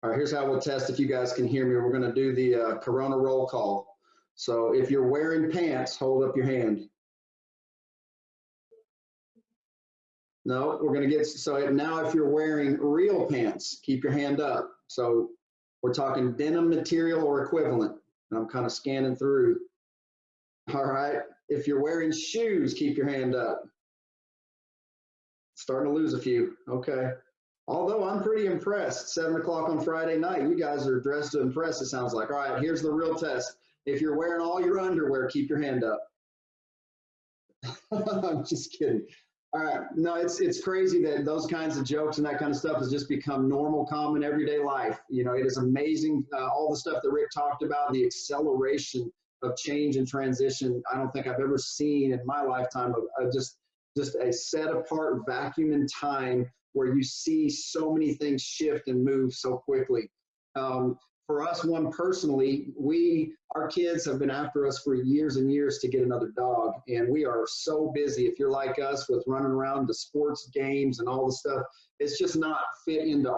All right, here's how we'll test if you guys can hear me. We're going to do the Corona roll call. So if you're wearing pants, hold up your hand. No, we're going to get, so now if you're wearing real pants, keep your hand up. So we're talking denim material or equivalent. And I'm kind of scanning through. All right, if you're wearing shoes, keep your hand up. Starting to lose a few, okay. Although I'm pretty impressed, 7 o'clock on Friday night, you guys are dressed to impress, it sounds like. All right, here's the real test. If you're wearing all your underwear, keep your hand up. I'm just kidding. All right, no, it's crazy that those kinds of jokes and that kind of stuff has just become normal, common, everyday life. You know, it is amazing, all the stuff that Rick talked about, the acceleration of change and transition. I don't think I've ever seen in my lifetime of just a set apart vacuum in time where you see so many things shift and move so quickly. For us, one personally, our kids have been after us for years and years to get another dog, and we are so busy. If you're like us with running around to sports games and all the stuff, it's just not fit into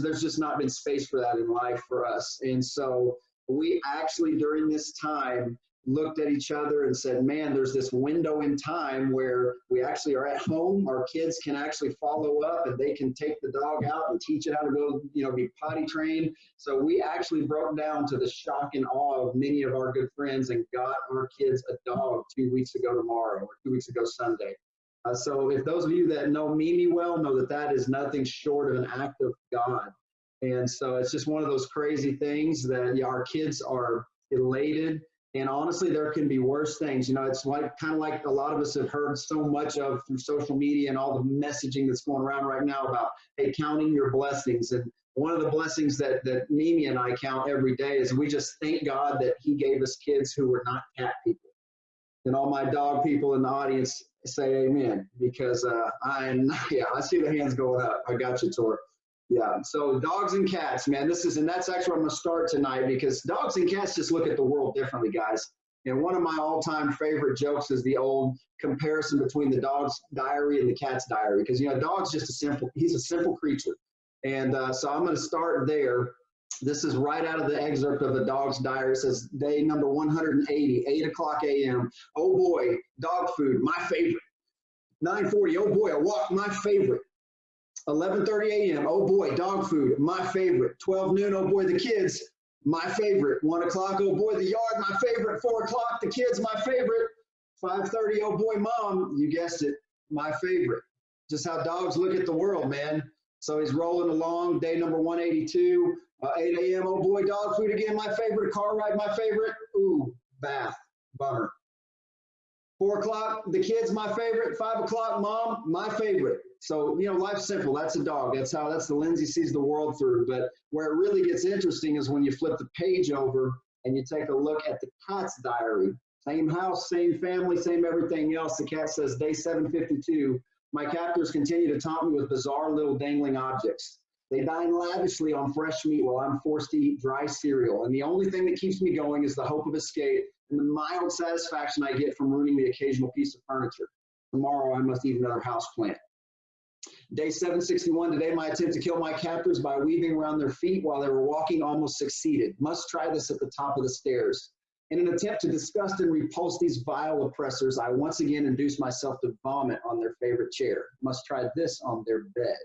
there's just not been space for that in life for us. And so we actually, during this time, looked at each other and said, man, there's this window in time where we actually are at home. Our kids can actually follow up and they can take the dog out and teach it how to go, be potty trained. So we actually broke down to the shock and awe of many of our good friends and got our kids a dog 2 weeks ago tomorrow, or 2 weeks ago Sunday. So if those of you that know Mimi well know that that is nothing short of an act of God. And so it's just one of those crazy things that our kids are elated. And honestly, there can be worse things. It's kind of like a lot of us have heard so much of through social media and all the messaging that's going around right now about, hey, counting your blessings. And one of the blessings that Mimi and I count every day is we just thank God that he gave us kids who were not cat people. And all my dog people in the audience say amen, because I see the hands going up. I got you, Tor. Yeah, so dogs and cats, man, and that's actually where I'm going to start tonight, because dogs and cats just look at the world differently, guys. And one of my all-time favorite jokes is the old comparison between the dog's diary and the cat's diary, because, a dog's just he's a simple creature. And so I'm going to start there. This is right out of the excerpt of a dog's diary. It says, day number 180, 8 o'clock a.m. Oh boy, dog food, my favorite. 9:40, oh boy, a walk, my favorite. 11:30 a.m. Oh boy, dog food, my favorite. 12 noon, oh boy, the kids, my favorite. 1 o'clock, oh boy, the yard, my favorite. 4 o'clock, the kids, my favorite. 5:30, oh boy, mom, you guessed it, my favorite. Just how dogs look at the world, man. So he's rolling along, day number 182. 8 a.m., oh boy, dog food again, my favorite. Car ride, my favorite. Ooh, bath, bummer. 4 o'clock, the kids, my favorite. 5 o'clock, mom, my favorite. So, life's simple. That's a dog. That's the Lindsay sees the world through. But where it really gets interesting is when you flip the page over and you take a look at the cat's diary. Same house, same family, same everything else. The cat says, day 752, my captors continue to taunt me with bizarre little dangling objects. They dine lavishly on fresh meat while I'm forced to eat dry cereal. And the only thing that keeps me going is the hope of escape and the mild satisfaction I get from ruining the occasional piece of furniture. Tomorrow I must eat another houseplant. Day 761, today my attempt to kill my captors by weaving around their feet while they were walking almost succeeded. Must try this at the top of the stairs. In an attempt to disgust and repulse these vile oppressors, I once again induced myself to vomit on their favorite chair. Must try this on their bed.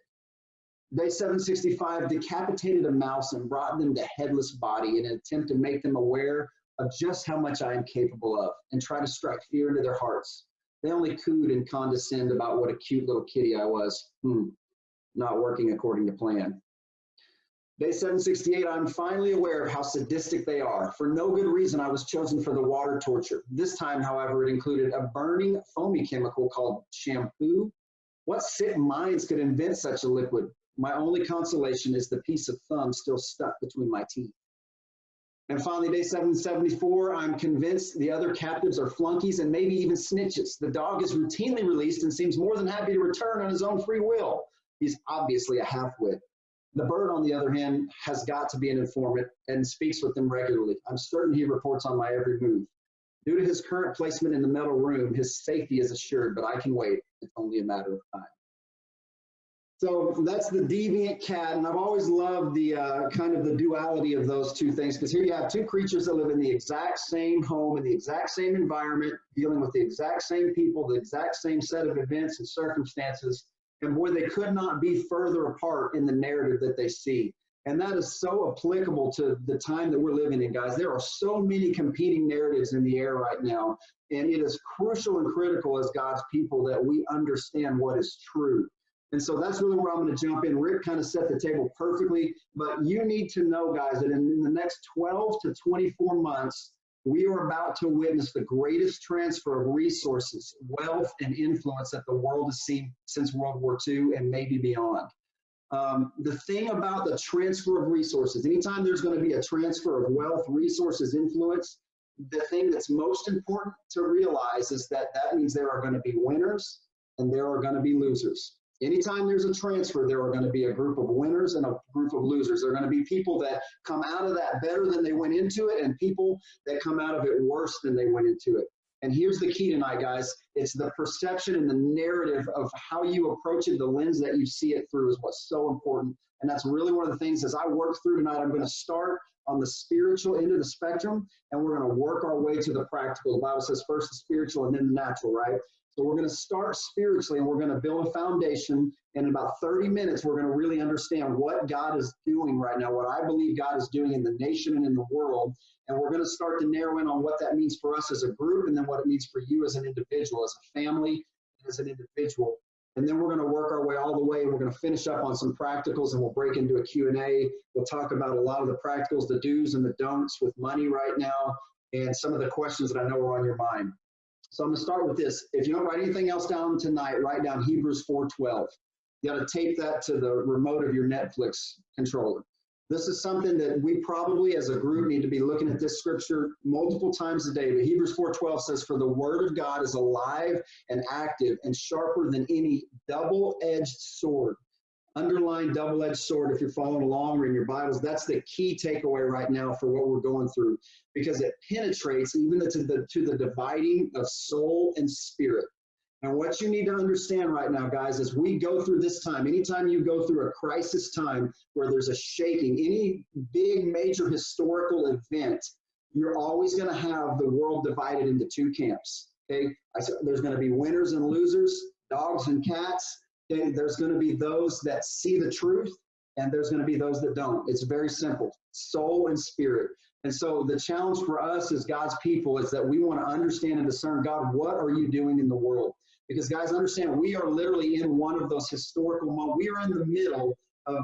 Day 765, decapitated a mouse and brought them to headless body in an attempt to make them aware of just how much I am capable of and try to strike fear into their hearts. They only cooed and condescend about what a cute little kitty I was. Not working according to plan. Day 768, I'm finally aware of how sadistic they are. For no good reason, I was chosen for the water torture. This time, however, it included a burning, foamy chemical called shampoo. What sick minds could invent such a liquid? My only consolation is the piece of thumb still stuck between my teeth. And finally, day 774, I'm convinced the other captives are flunkies and maybe even snitches. The dog is routinely released and seems more than happy to return on his own free will. He's obviously a half-wit. The bird, on the other hand, has got to be an informant and speaks with them regularly. I'm certain he reports on my every move. Due to his current placement in the metal room, his safety is assured, but I can wait. It's only a matter of time. So that's the deviant cat, and I've always loved the kind of the duality of those two things, because here you have two creatures that live in the exact same home, in the exact same environment, dealing with the exact same people, the exact same set of events and circumstances, and boy, they could not be further apart in the narrative that they see. And that is so applicable to the time that we're living in, guys. There are so many competing narratives in the air right now, and it is crucial and critical as God's people that we understand what is true. And so that's really where I'm going to jump in. Rick kind of set the table perfectly, but you need to know, guys, that in the next 12 to 24 months, we are about to witness the greatest transfer of resources, wealth, and influence that the world has seen since World War II and maybe beyond. The thing about the transfer of resources, anytime there's going to be a transfer of wealth, resources, influence, the thing that's most important to realize is that that means there are going to be winners and there are going to be losers. Anytime there's a transfer, there are going to be a group of winners and a group of losers. There are going to be people that come out of that better than they went into it, and people that come out of it worse than they went into it. And here's the key tonight, guys. It's the perception and the narrative of how you approach it, the lens that you see it through is what's so important. And that's really one of the things as I work through tonight, I'm going to start on the spiritual end of the spectrum, and we're going to work our way to the practical. The Bible says first the spiritual and then the natural, right? So we're going to start spiritually, and we're going to build a foundation. And in about 30 minutes, we're going to really understand what God is doing right now, what I believe God is doing in the nation and in the world. And we're going to start to narrow in on what that means for us as a group, and then what it means for you as an individual, as a family, as an individual. And then we're going to work our way all the way. We're going to finish up on some practicals, and we'll break into a Q&A. We'll talk about a lot of the practicals, the do's and the don'ts with money right now, and some of the questions that I know are on your mind. So I'm going to start with this. If you don't write anything else down tonight, write down Hebrews 4:12. You got to tape that to the remote of your Netflix controller. This is something that we probably as a group need to be looking at this scripture multiple times a day. But Hebrews 4:12 says, "For the word of God is alive and active and sharper than any double-edged sword." Underline double-edged sword if you're following along or in your Bibles. That's the key takeaway right now for what we're going through, because it penetrates even to the dividing of soul and spirit. And what you need to understand right now, guys, as we go through this time, anytime you go through a crisis time where there's a shaking, any big major historical event, you're always going to have the world divided into two camps. Okay, there's going to be winners and losers, dogs and cats. Okay, there's going to be those that see the truth, and there's going to be those that don't. It's very simple, soul and spirit. And so the challenge for us as God's people is that we want to understand and discern, God, what are you doing in the world? Because, guys, understand, we are literally in one of those historical moments. We are in the middle of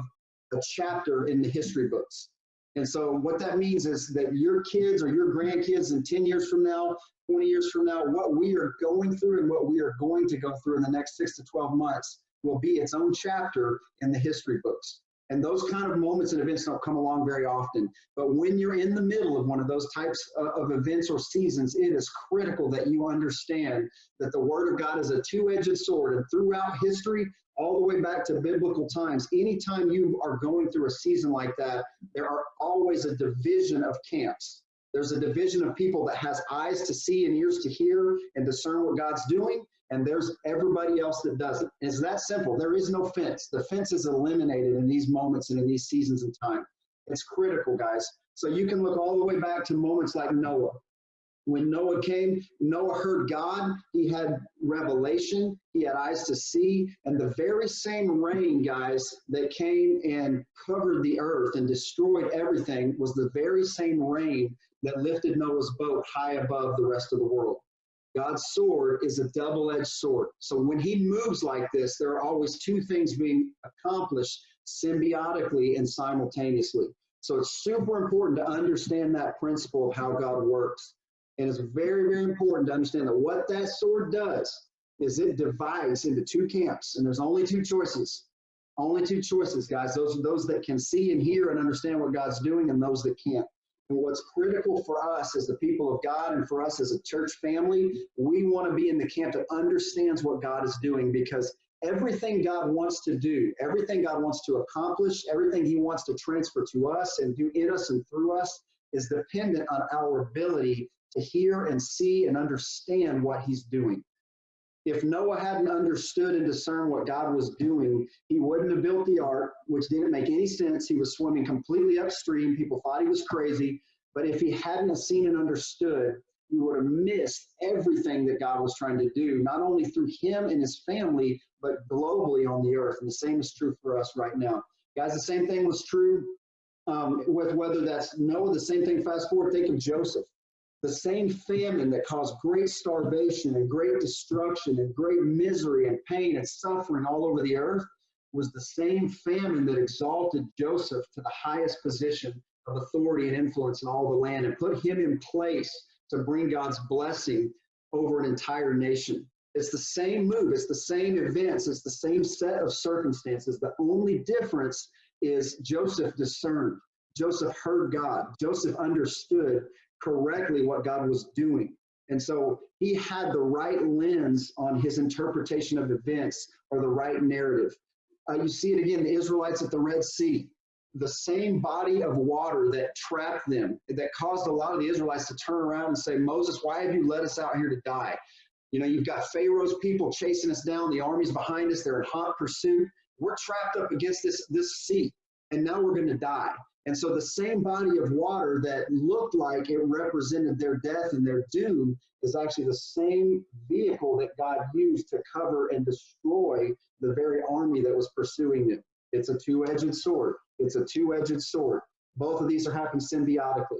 a chapter in the history books. And so what that means is that your kids or your grandkids in 10 years from now, 20 years from now, what we are going through and what we are going to go through in the next 6 to 12 months will be its own chapter in the history books. And those kind of moments and events don't come along very often. But when you're in the middle of one of those types of events or seasons, it is critical that you understand that the Word of God is a two-edged sword. And throughout history, all the way back to biblical times, anytime you are going through a season like that, there are always a division of camps. There's a division of people that has eyes to see and ears to hear and discern what God's doing. And there's everybody else that doesn't. It's that simple. There is no fence. The fence is eliminated in these moments and in these seasons of time. It's critical, guys. So you can look all the way back to moments like Noah. When Noah came, Noah heard God. He had revelation. He had eyes to see. And the very same rain, guys, that came and covered the earth and destroyed everything was the very same rain that lifted Noah's boat high above the rest of the world. God's sword is a double-edged sword. So when he moves like this, there are always two things being accomplished symbiotically and simultaneously. So it's super important to understand that principle of how God works. And it's very, very important to understand that what that sword does is it divides into two camps. And there's only two choices. Only two choices, guys. Those are those that can see and hear and understand what God's doing, and those that can't. And what's critical for us as the people of God and for us as a church family, we want to be in the camp that understands what God is doing, because everything God wants to do, everything God wants to accomplish, everything he wants to transfer to us and do in us and through us is dependent on our ability to hear and see and understand what he's doing. If Noah hadn't understood and discerned what God was doing, he wouldn't have built the ark, which didn't make any sense. He was swimming completely upstream. People thought he was crazy. But if he hadn't seen and understood, he would have missed everything that God was trying to do, not only through him and his family, but globally on the earth. And the same is true for us right now. Guys, the same thing was true with whether that's Noah, the same thing, fast forward, think of Joseph. The same famine that caused great starvation and great destruction and great misery and pain and suffering all over the earth was the same famine that exalted Joseph to the highest position of authority and influence in all the land and put him in place to bring God's blessing over an entire nation. It's the same move. It's the same events. It's the same set of circumstances. The only difference is Joseph discerned. Joseph heard God. Joseph understood correctly what God was doing. And so he had the right lens on his interpretation of events or the right narrative. You see it again, the Israelites at the Red Sea, the same body of water that trapped them, that caused a lot of the Israelites to turn around and say, Moses, why have you led us out here to die? You know, you've got Pharaoh's people chasing us down. The army's behind us. They're in hot pursuit. We're trapped up against this sea, and now we're going to die. And so the same body of water that looked like it represented their death and their doom is actually the same vehicle that God used to cover and destroy the very army that was pursuing them. It's a two-edged sword. It's a two-edged sword. Both of these are happening symbiotically.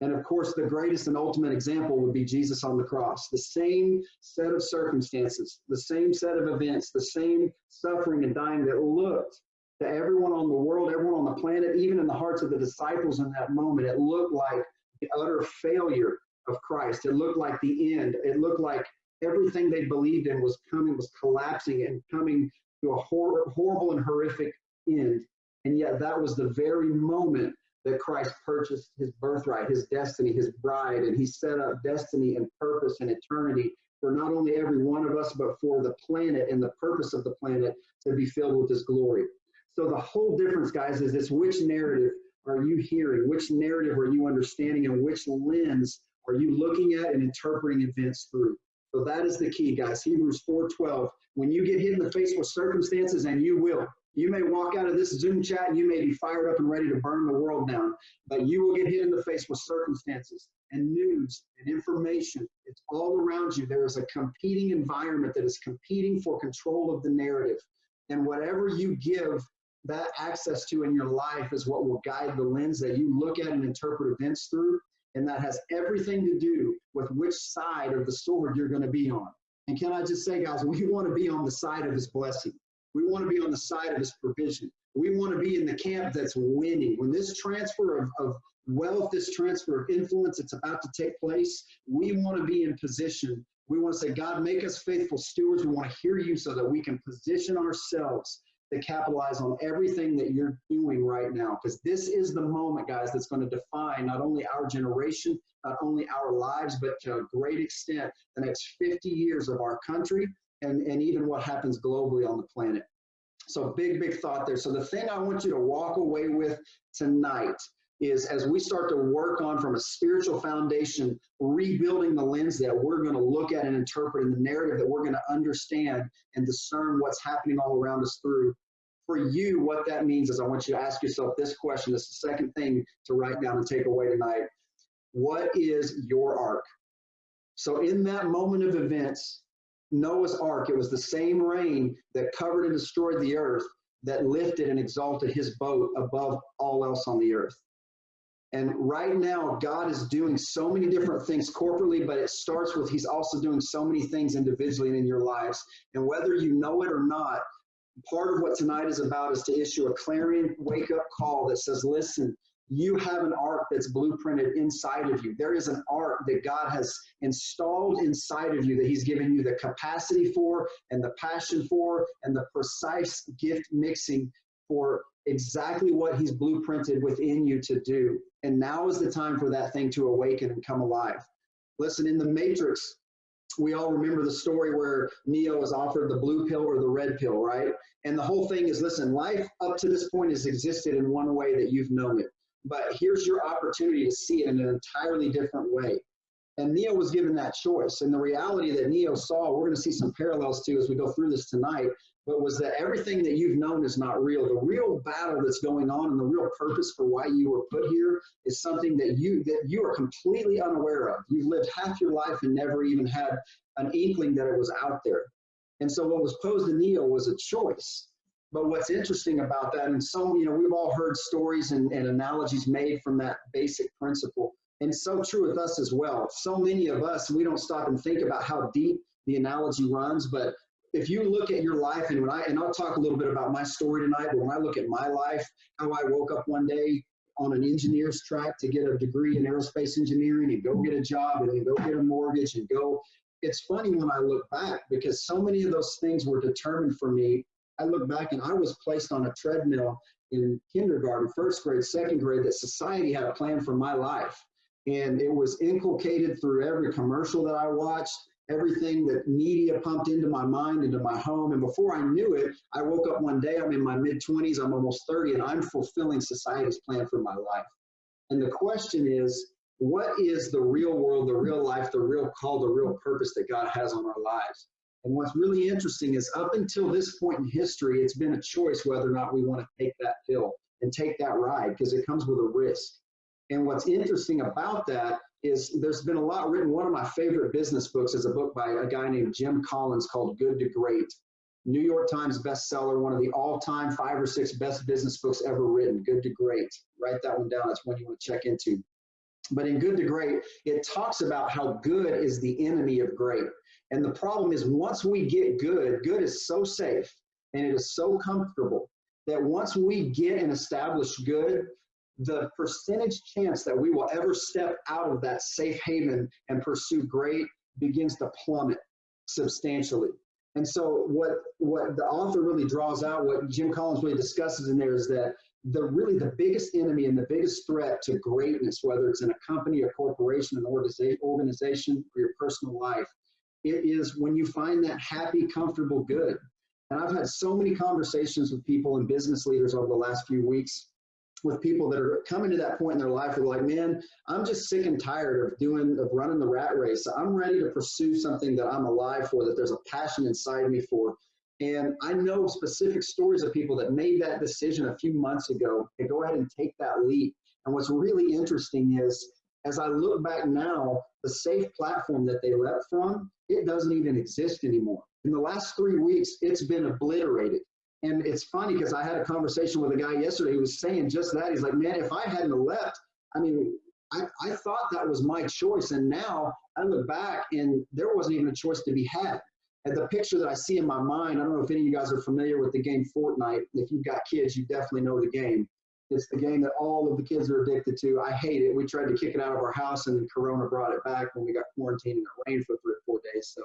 And of course, the greatest and ultimate example would be Jesus on the cross. The same set of circumstances, the same set of events, the same suffering and dying that looked to everyone on the world, everyone on the planet, even in the hearts of the disciples in that moment, it looked like the utter failure of Christ. It looked like the end. It looked like everything they believed in was collapsing and coming to a horrible and horrific end. And yet that was the very moment that Christ purchased his birthright, his destiny, his bride, and he set up destiny and purpose and eternity for not only every one of us, but for the planet and the purpose of the planet to be filled with his glory. So the whole difference, guys, is this: which narrative are you hearing? Which narrative are you understanding? And which lens are you looking at and interpreting events through? So that is the key, guys. Hebrews 4:12. When you get hit in the face with circumstances, and you will, you may walk out of this Zoom chat and you may be fired up and ready to burn the world down, but you will get hit in the face with circumstances and news and information. It's all around you. There is a competing environment that is competing for control of the narrative. And whatever you give that access to in your life is what will guide the lens that you look at and interpret events through. And that has everything to do with which side of the sword you're going to be on. And can I just say, guys, we want to be on the side of his blessing. We want to be on the side of his provision. We want to be in the camp that's winning. When this transfer of wealth, this transfer of influence, it's about to take place, we want to be in position. We want to say, God, make us faithful stewards. We want to hear you so that we can position ourselves to capitalize on everything that you're doing right now. Because this is the moment, guys, that's going to define not only our generation, not only our lives, but to a great extent, the next 50 years of our country and even what happens globally on the planet. So big thought there. So the thing I want you to walk away with tonight is, as we start to work on from a spiritual foundation, rebuilding the lens that we're going to look at and interpret, and the narrative that we're going to understand and discern what's happening all around us through. For you, what that means is I want you to ask yourself this question. This is the second thing to write down and take away tonight. What is your ark? So in that moment of events, Noah's ark, it was the same rain that covered and destroyed the earth that lifted and exalted his boat above all else on the earth. And right now, God is doing so many different things corporately, but it starts with he's also doing so many things individually and in your lives. And whether you know it or not, part of what tonight is about is to issue a clarion wake-up call that says, listen, you have an ark that's blueprinted inside of you. There is an ark that God has installed inside of you that he's given you the capacity for and the passion for and the precise gift mixing for exactly what he's blueprinted within you to do. And now is the time for that thing to awaken and come alive. Listen, in the Matrix, we all remember the story where Neo is offered the blue pill or the red pill, right? And the whole thing is, listen, life up to this point has existed in one way that you've known it. But here's your opportunity to see it in an entirely different way. And Neo was given that choice. And the reality that Neo saw, we're going to see some parallels to as we go through this tonight, but was that everything that you've known is not real. The real battle that's going on and the real purpose for why you were put here is something that you are completely unaware of. You've lived half your life and never even had an inkling that it was out there. And so what was posed to Neo was a choice. But what's interesting about that, and so, we've all heard stories and analogies made from that basic principle. And so true with us as well. So many of us, we don't stop and think about how deep the analogy runs. But if you look at your life, and I'll talk a little bit about my story tonight, but when I look at my life, how I woke up one day on an engineer's track to get a degree in aerospace engineering and go get a job and then go get a mortgage and go. It's funny when I look back because so many of those things were determined for me. I look back and I was placed on a treadmill in kindergarten, first grade, second grade, that society had a plan for my life. And it was inculcated through every commercial that I watched, everything that media pumped into my mind, into my home. And before I knew it, I woke up one day, I'm in my mid-20s, I'm almost 30, and I'm fulfilling society's plan for my life. And the question is, what is the real world, the real life, the real call, the real purpose that God has on our lives? And what's really interesting is up until this point in history, it's been a choice whether or not we want to take that pill and take that ride because it comes with a risk. And what's interesting about that is there's been a lot written. One of my favorite business books is a book by a guy named Jim Collins called Good to Great. New York Times bestseller, one of the all-time 5 or 6 best business books ever written, Good to Great. Write that one down. That's one you want to check into. But in Good to Great, it talks about how good is the enemy of great. And the problem is once we get good, good is so safe and it is so comfortable that once we get and establish good, the percentage chance that we will ever step out of that safe haven and pursue great begins to plummet substantially. And so what the author really draws out, what Jim Collins really discusses in there is that the biggest enemy and the biggest threat to greatness, whether it's in a company, a corporation, an organization, or your personal life, it is when you find that happy, comfortable good. And I've had so many conversations with people and business leaders over the last few weeks with people that are coming to that point in their life where they're like, man, I'm just sick and tired of running the rat race. I'm ready to pursue something that I'm alive for, that there's a passion inside me for. And I know specific stories of people that made that decision a few months ago to go ahead and take that leap. And what's really interesting is, as I look back now, the safe platform that they left from, it doesn't even exist anymore. In the last 3 weeks, it's been obliterated. And it's funny because I had a conversation with a guy yesterday who was saying just that. He's like, man, if I hadn't left, I mean, I thought that was my choice. And now I look back and there wasn't even a choice to be had. And the picture that I see in my mind, I don't know if any of you guys are familiar with the game Fortnite. If you've got kids, you definitely know the game. It's the game that all of the kids are addicted to. I hate it. We tried to kick it out of our house and then Corona brought it back when we got quarantined and it rained for 3 or 4 days. So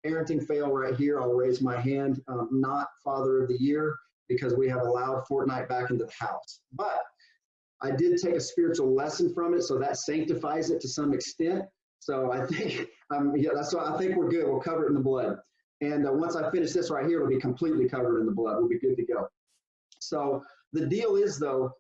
parenting fail right here. I'll raise my hand. Not father of the year because we have allowed Fortnite back into the house. But I did take a spiritual lesson from it, so that sanctifies it to some extent. So I think, that's why I think we're good. We'll cover it in the blood. And once I finish this right here, it'll be completely covered in the blood. We'll be good to go. So the deal is, though,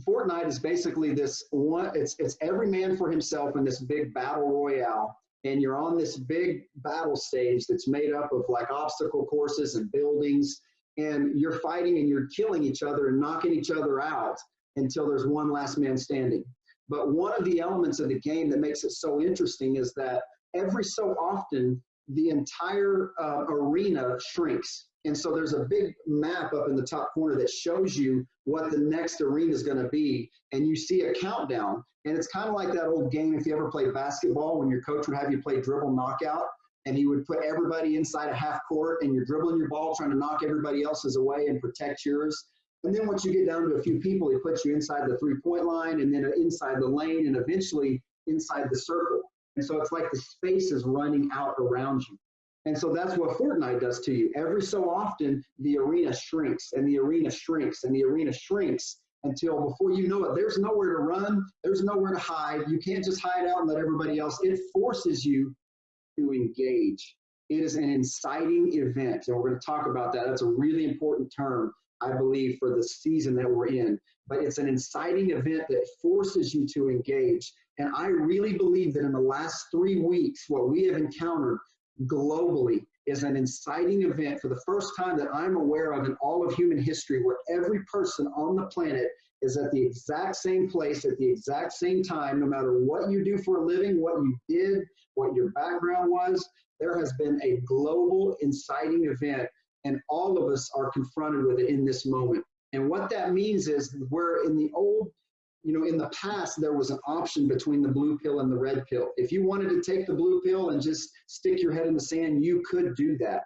Fortnite is basically this one, it's every man for himself in this big battle royale. And you're on this big battle stage that's made up of like obstacle courses and buildings, and you're fighting and you're killing each other and knocking each other out until there's one last man standing. But one of the elements of the game that makes it so interesting is that every so often, the entire arena shrinks. And so there's a big map up in the top corner that shows you what the next arena is going to be. And you see a countdown. And it's kind of like that old game, if you ever played basketball, when your coach would have you play dribble knockout, and he would put everybody inside a half court, and you're dribbling your ball, trying to knock everybody else's away and protect yours. And then once you get down to a few people, he puts you inside the three-point line, and then inside the lane, and eventually inside the circle. And so it's like the space is running out around you. And so that's what Fortnite does to you. Every so often, the arena shrinks, and the arena shrinks, and the arena shrinks until before you know it, there's nowhere to run, there's nowhere to hide. You can't just hide out and let everybody else. It forces you to engage. It is an inciting event, and we're going to talk about that. That's a really important term. I believe, for the season that we're in. But it's an inciting event that forces you to engage. And I really believe that in the last 3 weeks, what we have encountered globally is an inciting event for the first time that I'm aware of in all of human history, where every person on the planet is at the exact same place at the exact same time, no matter what you do for a living, what you did, what your background was. There has been a global inciting event, and all of us are confronted with it in this moment. And what that means is, where in the old, in the past, there was an option between the blue pill and the red pill. If you wanted to take the blue pill and just stick your head in the sand, you could do that.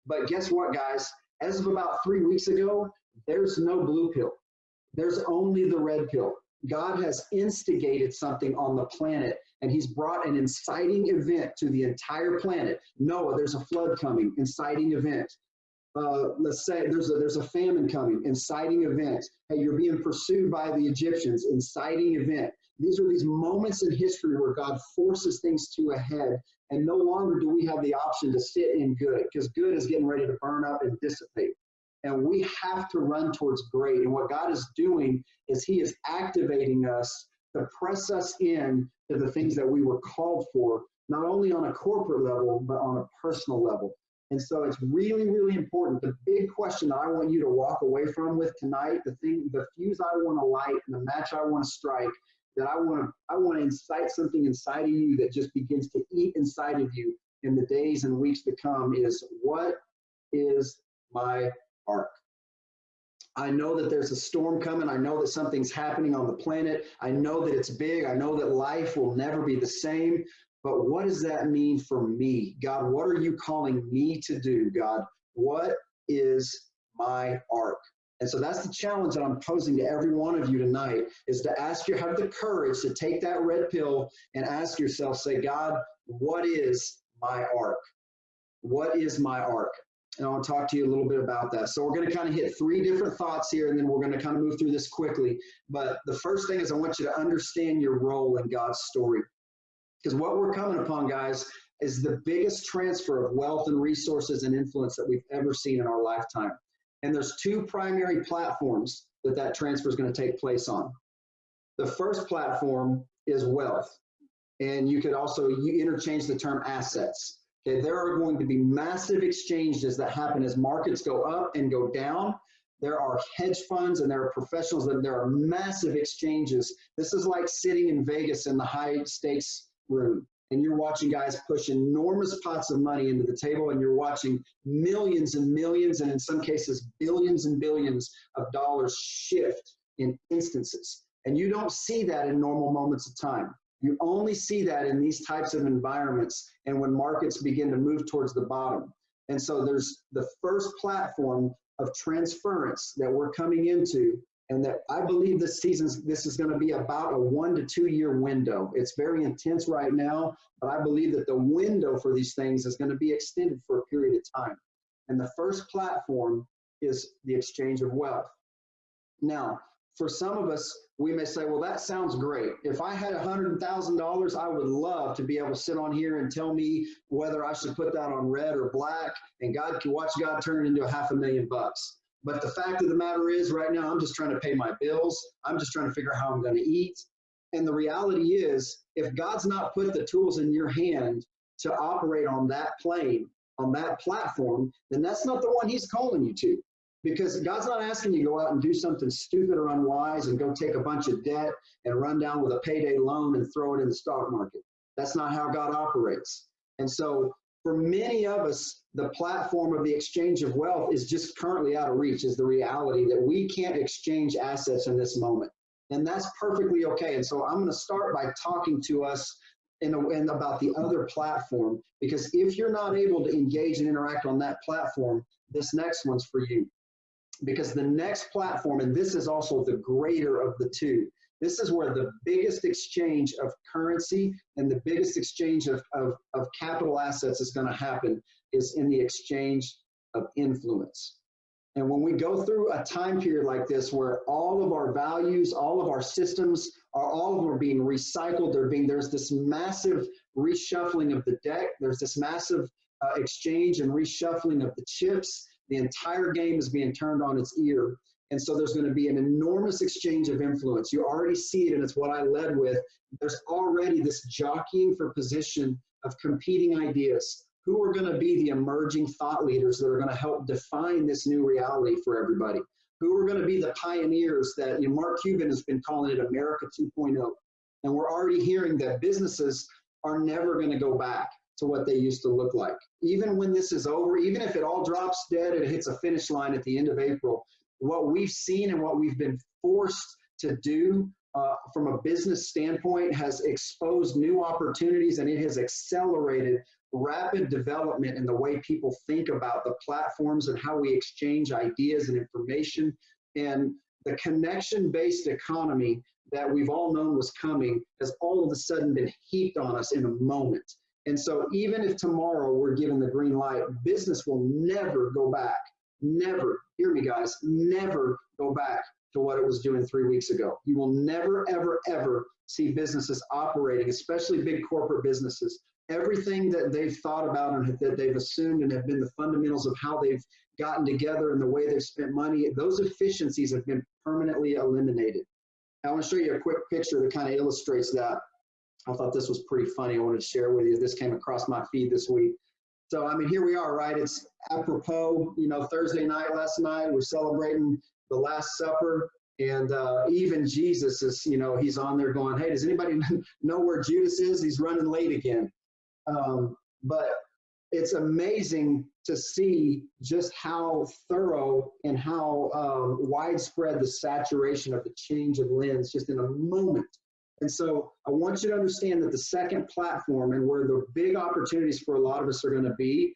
But guess what, guys? As of about 3 weeks ago, there's no blue pill. There's only the red pill. God has instigated something on the planet, and he's brought an inciting event to the entire planet. Noah, there's a flood coming, inciting event. Let's say there's a famine coming, inciting event. Hey, you're being pursued by the Egyptians, inciting event. These are these moments in history where God forces things to a head, and no longer do we have the option to sit in good, because good is getting ready to burn up and dissipate. And we have to run towards great. And what God is doing is he is activating us to press us in to the things that we were called for, not only on a corporate level, but on a personal level. And so it's really, really important. The big question that I want you to walk away from with tonight, the fuse I want to light and the match I want to strike, that I want to incite something inside of you that just begins to eat inside of you in the days and weeks to come, is, what is my ark? I know that there's a storm coming. I know that something's happening on the planet. I know that it's big. I know that life will never be the same. But what does that mean for me? God, what are you calling me to do, God? What is my ark? And so that's the challenge that I'm posing to every one of you tonight, is to have the courage to take that red pill and ask yourself, say, God, what is my ark? What is my ark? And I want to talk to you a little bit about that. So we're going to kind of hit 3 different thoughts here, and then we're going to kind of move through this quickly. But the first thing is, I want you to understand your role in God's story. Because what we're coming upon, guys, is the biggest transfer of wealth and resources and influence that we've ever seen in our lifetime. And there's 2 primary platforms that transfer is going to take place on. The first platform is wealth. And you could also interchange the term assets. Okay, there are going to be massive exchanges that happen as markets go up and go down. There are hedge funds and there are professionals, and there are massive exchanges. This is like sitting in Vegas in the high stakes room, and you're watching guys push enormous pots of money into the table, and you're watching millions and millions, and in some cases billions and billions of dollars shift in instances. And you don't see that in normal moments of time. You only see that in these types of environments and when markets begin to move towards the bottom. And so there's the first platform of transference that we're coming into, and that I believe this is going to be about a 1 to 2 year window. It's very intense right now, but I believe that the window for these things is going to be extended for a period of time. And the first platform is the exchange of wealth. Now, for some of us, we may say, well, that sounds great. If I had $100,000, I would love to be able to sit on here and tell me whether I should put that on red or black, and God can watch God turn it into $500,000 bucks. But the fact of the matter is, right now, I'm just trying to pay my bills. I'm just trying to figure out how I'm going to eat. And the reality is, if God's not put the tools in your hand to operate on that plane, on that platform, then that's not the one he's calling you to. Because God's not asking you to go out and do something stupid or unwise and go take a bunch of debt and run down with a payday loan and throw it in the stock market. That's not how God operates. And so for many of us, the platform of the exchange of wealth is just currently out of reach, is the reality that we can't exchange assets in this moment. And that's perfectly okay. And so I'm going to start by talking to us about the other platform, because if you're not able to engage and interact on that platform, this next one's for you. Because the next platform, and this is also the greater of the 2, this is where the biggest exchange of currency and the biggest exchange of capital assets is going to happen, is in the exchange of influence. And when we go through a time period like this, where all of our values, all of our systems all of them are being recycled, there's this massive reshuffling of the deck. There's this massive exchange and reshuffling of the chips. The entire game is being turned on its ear. And so there's going to be an enormous exchange of influence. You already see it, and it's what I led with. There's already this jockeying for position of competing ideas. Who are going to be the emerging thought leaders that are going to help define this new reality for everybody? Who are going to be the pioneers that, Mark Cuban has been calling it America 2.0. And we're already hearing that businesses are never going to go back to what they used to look like. Even when this is over, even if it all drops dead and it hits a finish line at the end of April, what we've seen and what we've been forced to do from a business standpoint has exposed new opportunities, and it has accelerated rapid development in the way people think about the platforms and how we exchange ideas and information. And the connection-based economy that we've all known was coming has all of a sudden been heaped on us in a moment. And so even if tomorrow we're given the green light, business will never go back. Never, hear me guys, never go back to what it was doing 3 weeks ago. You will never, ever, ever see businesses operating, especially big corporate businesses. Everything that they've thought about and that they've assumed and have been the fundamentals of how they've gotten together and the way they've spent money, those efficiencies have been permanently eliminated. I want to show you a quick picture that kind of illustrates that. I thought this was pretty funny. I wanted to share with you. This came across my feed this week. So, I mean, here we are, right? It's apropos, Thursday night, last night, we're celebrating the Last Supper. And even Jesus is, he's on there going, hey, does anybody know where Judas is? He's running late again. But it's amazing to see just how thorough and how widespread the saturation of the change of lens just in a moment. And so I want you to understand that the second platform and where the big opportunities for a lot of us are going to be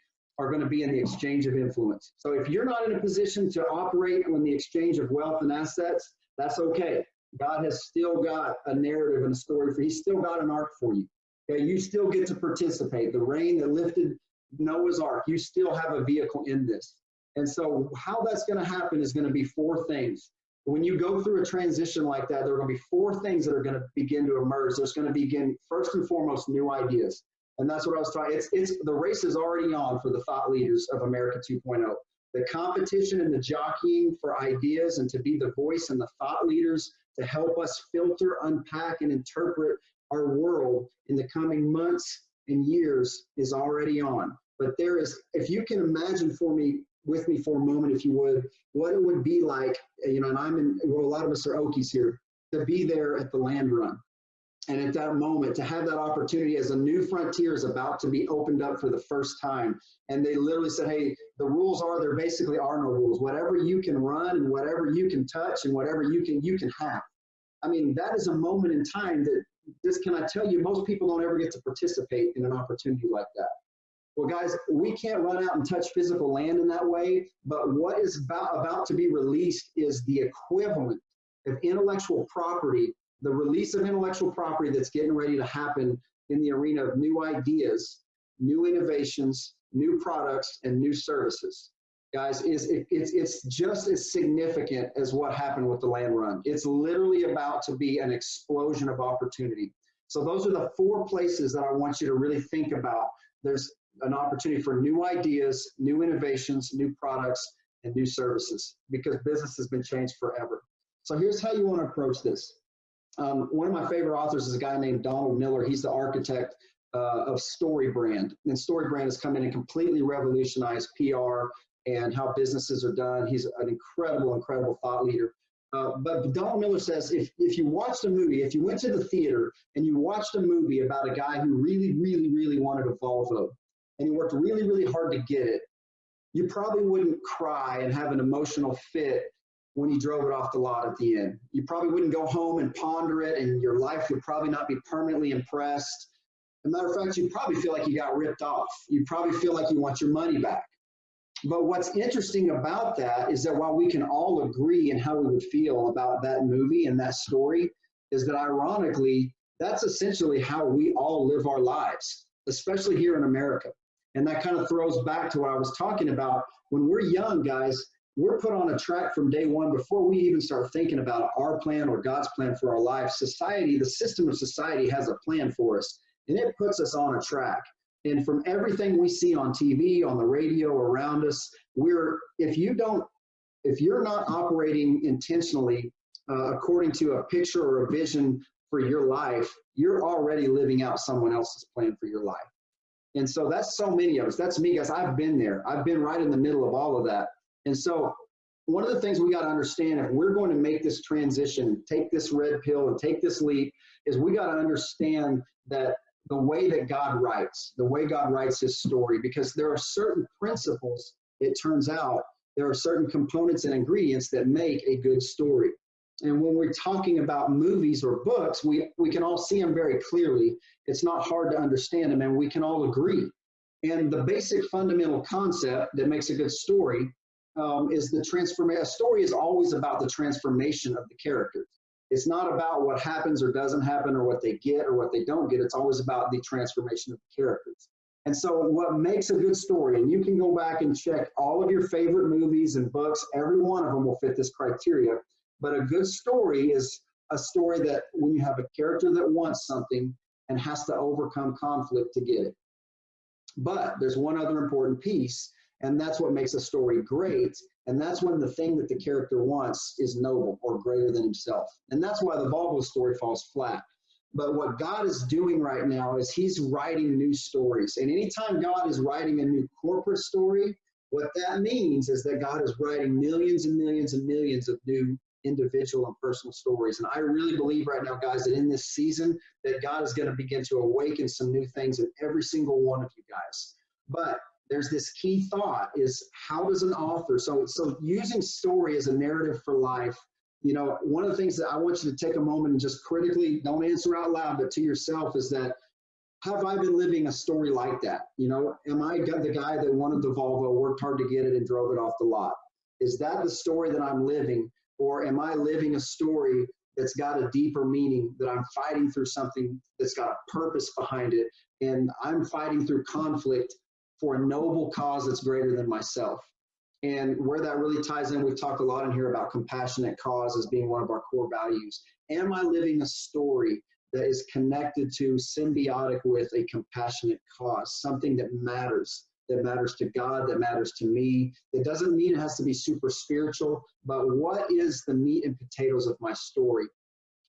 in the exchange of influence. So if you're not in a position to operate on the exchange of wealth and assets, that's okay. God has still got a narrative and a story for you. He's still got an ark for you. Okay, you still get to participate. The rain that lifted Noah's ark, you still have a vehicle in this. And so how that's going to happen is going to be four things. When you go through a transition like that, there are going to be four things that are going to begin to emerge. There's going to begin, first and foremost, new ideas. And that's what I was talking. The race is already on for the thought leaders of America 2.0. The competition and the jockeying for ideas and to be the voice and the thought leaders to help us filter, unpack, and interpret our world in the coming months and years is already on. But there is, if you can imagine with me for a moment, if you would, what it would be like, and a lot of us are Okies here, to be there at the land run. And at that moment, to have that opportunity as a new frontier is about to be opened up for the first time. And they literally said, hey, the rules are, there basically are no rules. Whatever you can run and whatever you can touch and whatever you can have. I mean, that is a moment in time that, can I tell you, most people don't ever get to participate in an opportunity like that. Well, guys, we can't run out and touch physical land in that way, but what is about to be released is the equivalent of intellectual property, the release of intellectual property that's getting ready to happen in the arena of new ideas, new innovations, new products, and new services. Guys, it's just as significant as what happened with the land run. It's literally about to be an explosion of opportunity. So those are the four places that I want you to really think about. There's an opportunity for new ideas, new innovations, new products, and new services, because business has been changed forever. So here's how you want to approach this. One of my favorite authors is a guy named Donald Miller. He's the architect of StoryBrand. And StoryBrand has come in and completely revolutionized PR and how businesses are done. He's an incredible, incredible thought leader. But Donald Miller says, if you watched a movie, if you went to the theater and you watched a movie about a guy who really, really, really wanted a Volvo, and he worked really, really hard to get it, you probably wouldn't cry and have an emotional fit when he drove it off the lot at the end. You probably wouldn't go home and ponder it, and your life would probably not be permanently impressed. As a matter of fact, you'd probably feel like you got ripped off. You'd probably feel like you want your money back. But what's interesting about that is that while we can all agree in how we would feel about that movie and that story, is that ironically, that's essentially how we all live our lives, especially here in America. And that kind of throws back to what I was talking about. When we're young, guys, we're put on a track from day one before we even start thinking about our plan or God's plan for our life. Society, the system of society has a plan for us, and it puts us on a track. And from everything we see on TV, on the radio, around us, if you're not operating intentionally according to a picture or a vision for your life, you're already living out someone else's plan for your life. And so that's so many of us. That's me, guys. I've been there. I've been right in the middle of all of that. And so one of the things we got to understand, if we're going to make this transition, take this red pill and take this leap, is we got to understand that the way that God writes, the way God writes his story, because there are certain principles, it turns out, there are certain components and ingredients that make a good story. And when we're talking about movies or books, we can all see them very clearly. It's not hard to understand them, and we can all agree. And the basic fundamental concept that makes a good story is the transformation. A story is always about the transformation of the characters. It's not about what happens or doesn't happen or what they get or what they don't get. It's always about the transformation of the characters. And so what makes a good story, and you can go back and check all of your favorite movies and books, every one of them will fit this criteria. But a good story is a story that when you have a character that wants something and has to overcome conflict to get it. But there's one other important piece, and that's what makes a story great. And that's when the thing that the character wants is noble or greater than himself. And that's why the Bible story falls flat. But what God is doing right now is he's writing new stories. And anytime God is writing a new corporate story, what that means is that God is writing millions and millions and millions of new individual and personal stories. And I really believe right now, guys, that in this season, that God is going to begin to awaken some new things in every single one of you guys. But there's this key thought is, how does an author, so using story as a narrative for life, you know, one of the things that I want you to take a moment and just critically, don't answer out loud, but to yourself, is that, have I been living a story like that? You know, am I the guy that wanted the Volvo, worked hard to get it, and drove it off the lot? Is that the story that I'm living? Or am I living a story that's got a deeper meaning, that I'm fighting through something that's got a purpose behind it, and I'm fighting through conflict for a noble cause that's greater than myself? And where that really ties in, we've talked a lot in here about compassionate cause as being one of our core values. Am I living a story that is connected to, symbiotic with a compassionate cause, something that matters to God, that matters to me? It doesn't mean it has to be super spiritual, but what is the meat and potatoes of my story?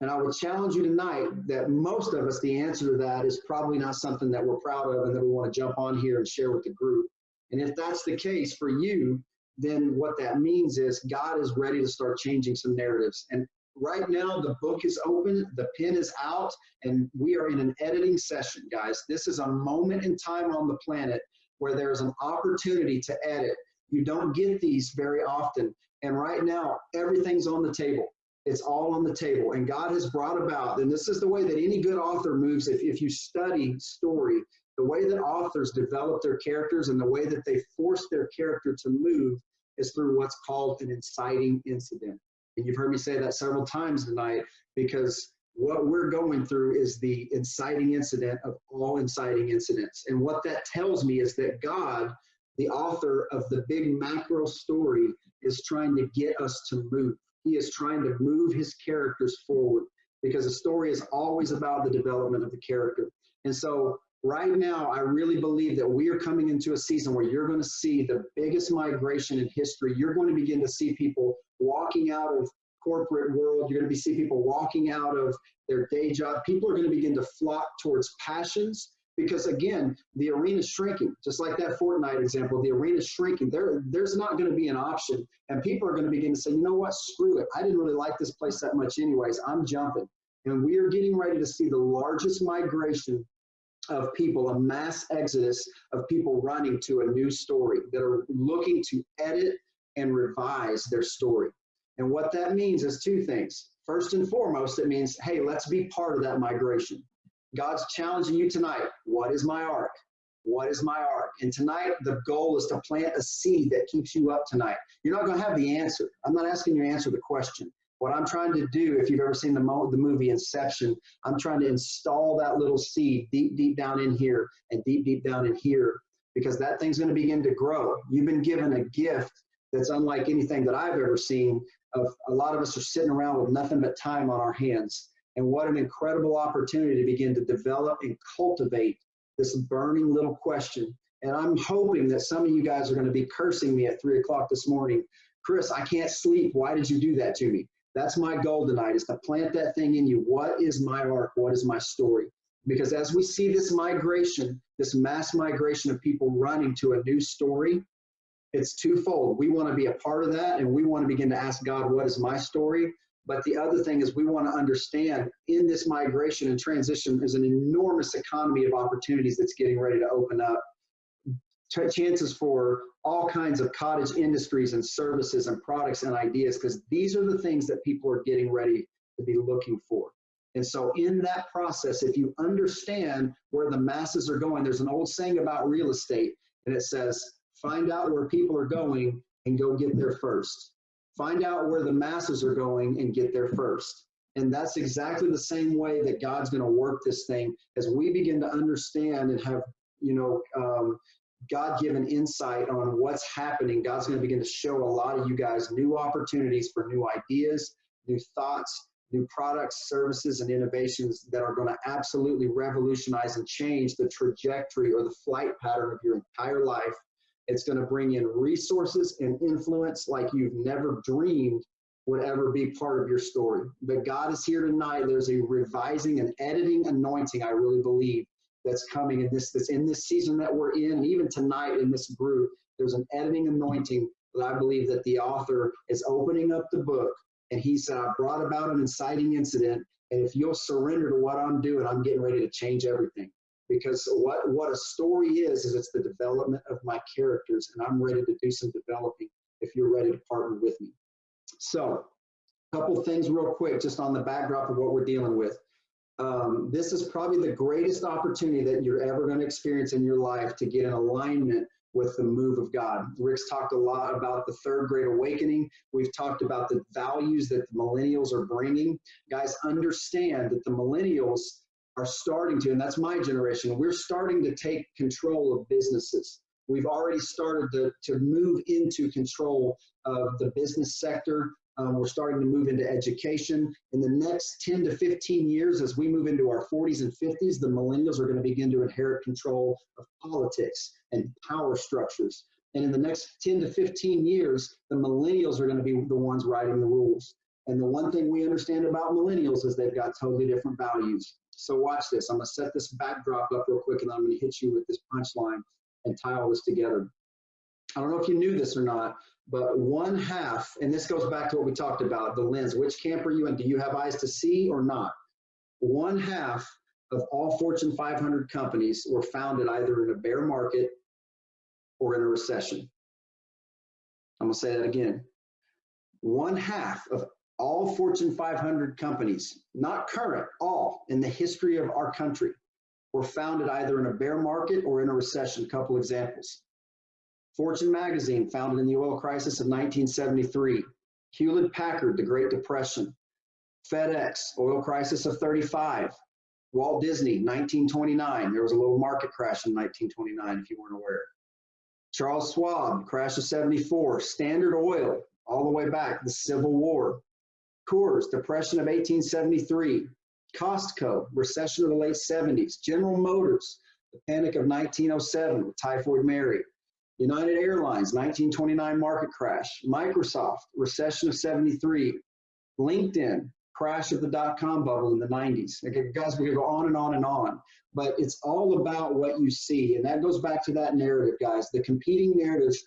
And I would challenge you tonight that most of us, the answer to that is probably not something that we're proud of and that we want to jump on here and share with the group. And if that's the case for you, then what that means is God is ready to start changing some narratives. And right now, the book is open, the pen is out, and we are in an editing session, guys. This is a moment in time on the planet where there's an opportunity to edit. You don't get these very often. And right now, everything's on the table. It's all on the table. And God has brought about, and this is the way that any good author moves. If you study story, the way that authors develop their characters and the way that they force their character to move is through what's called an inciting incident. And you've heard me say that several times tonight, because what we're going through is the inciting incident of all inciting incidents. And what that tells me is that God, the author of the big macro story, is trying to get us to move. He is trying to move his characters forward, because a story is always about the development of the character. And so right now, I really believe that we are coming into a season where you're going to see the biggest migration in history. You're going to begin to see people walking out of corporate world. You're going to see people walking out of their day job. People are going to begin to flock towards passions, because again, the arena is shrinking. Just like that Fortnite example, the arena is shrinking. There's not going to be an option. And people are going to begin to say, you know what, screw it. I didn't really like this place that much anyways. I'm jumping. And we are getting ready to see the largest migration of people, a mass exodus of people running to a new story, that are looking to edit and revise their story. And what that means is two things. First and foremost, it means, hey, let's be part of that migration. God's challenging you tonight. What is my arc? What is my arc? And tonight, the goal is to plant a seed that keeps you up tonight. You're not going to have the answer. I'm not asking you to answer the question. What I'm trying to do, if you've ever seen the movie Inception, I'm trying to install that little seed deep, deep down in here and deep, deep down in here, because that thing's going to begin to grow. You've been given a gift that's unlike anything that I've ever seen. Of a lot of us are sitting around with nothing but time on our hands. And what an incredible opportunity to begin to develop and cultivate this burning little question. And I'm hoping that some of you guys are going to be cursing me at 3 o'clock this morning. Chris, I can't sleep. Why did you do that to me? That's my goal tonight, is to plant that thing in you. What is my arc? What is my story? Because as we see this migration, this mass migration of people running to a new story, it's twofold. We want to be a part of that, and we want to begin to ask God, what is my story? But the other thing is we want to understand in this migration and transition, there's an enormous economy of opportunities that's getting ready to open up. Chances for all kinds of cottage industries and services and products and ideas, because these are the things that people are getting ready to be looking for. And so in that process, if you understand where the masses are going, there's an old saying about real estate, and it says, find out where people are going and go get there first. Find out where the masses are going and get there first. And that's exactly the same way that God's going to work this thing as we begin to understand and have, God-given insight on what's happening. God's going to begin to show a lot of you guys new opportunities for new ideas, new thoughts, new products, services, and innovations that are going to absolutely revolutionize and change the trajectory or the flight pattern of your entire life. It's going to bring in resources and influence like you've never dreamed would ever be part of your story. But God is here tonight. There's a revising and editing anointing, I really believe, that's coming in this season that we're in. And even tonight in this group, there's an editing anointing that I believe that the author is opening up the book. And he said, I brought about an inciting incident. And if you'll surrender to what I'm doing, I'm getting ready to change everything. Because what a story is it's the development of my characters. And I'm ready to do some developing if you're ready to partner with me. So a couple things real quick, just on the backdrop of what we're dealing with. This is probably the greatest opportunity that you're ever going to experience in your life to get in alignment with the move of God. Rick's talked a lot about the third great awakening. We've talked about the values that the millennials are bringing. Guys, understand that the millennials are starting to, and that's my generation, we're starting to take control of businesses. We've already started to move into control of the business sector. We're starting to move into education. In the next 10 to 15 years, as we move into our 40s and 50s, the millennials are going to begin to inherit control of politics and power structures. And in the next 10 to 15 years, the millennials are going to be the ones writing the rules. And the one thing we understand about millennials is they've got totally different values. So watch this. I'm going to set this backdrop up real quick, and I'm going to hit you with this punchline and tie all this together. I don't know if you knew this or not, but one half, and this goes back to what we talked about, the lens. Which camp are you in? Do you have eyes to see or not? One half of all Fortune 500 companies were founded either in a bear market or in a recession. I'm going to say that again. One half of all Fortune 500 companies, not current, all in the history of our country, were founded either in a bear market or in a recession. A couple examples. Fortune magazine, founded in the oil crisis of 1973. Hewlett-Packard, the Great Depression. FedEx, oil crisis of 35. Walt Disney, 1929. There was a little market crash in 1929, if you weren't aware. Charles Schwab, crash of 74. Standard Oil, all the way back, the Civil War. Coors, depression of 1873. Costco, recession of the late 70s. General Motors, the panic of 1907 with Typhoid Mary. United Airlines, 1929 market crash. Microsoft, recession of 73. LinkedIn, crash of the dot-com bubble in the 90s. Okay, guys, we could go on and on and on, but it's all about what you see. And that goes back to that narrative, guys. The competing narratives,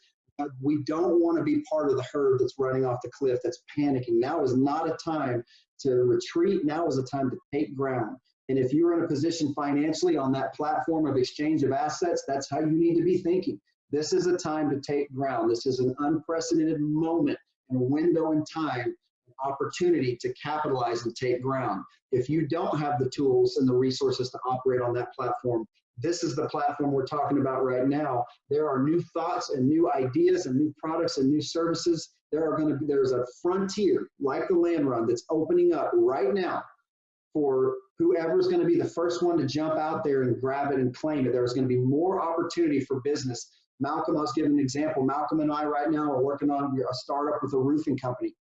we don't want to be part of the herd that's running off the cliff, that's panicking. Now is not a time to retreat. Now is a time to take ground. And if you're in a position financially on that platform of exchange of assets, that's how you need to be thinking. This is a time to take ground. This is an unprecedented moment and a window in time, an opportunity to capitalize and take ground. If you don't have the tools and the resources to operate on that platform, this is the platform we're talking about right now. There are new thoughts and new ideas and new products and new services. There's a frontier like the land run that's opening up right now for whoever's going to be the first one to jump out there and grab it and claim it. There's going to be more opportunity for business. Malcolm, I was giving an example. Malcolm and I right now are working on a startup with a roofing company.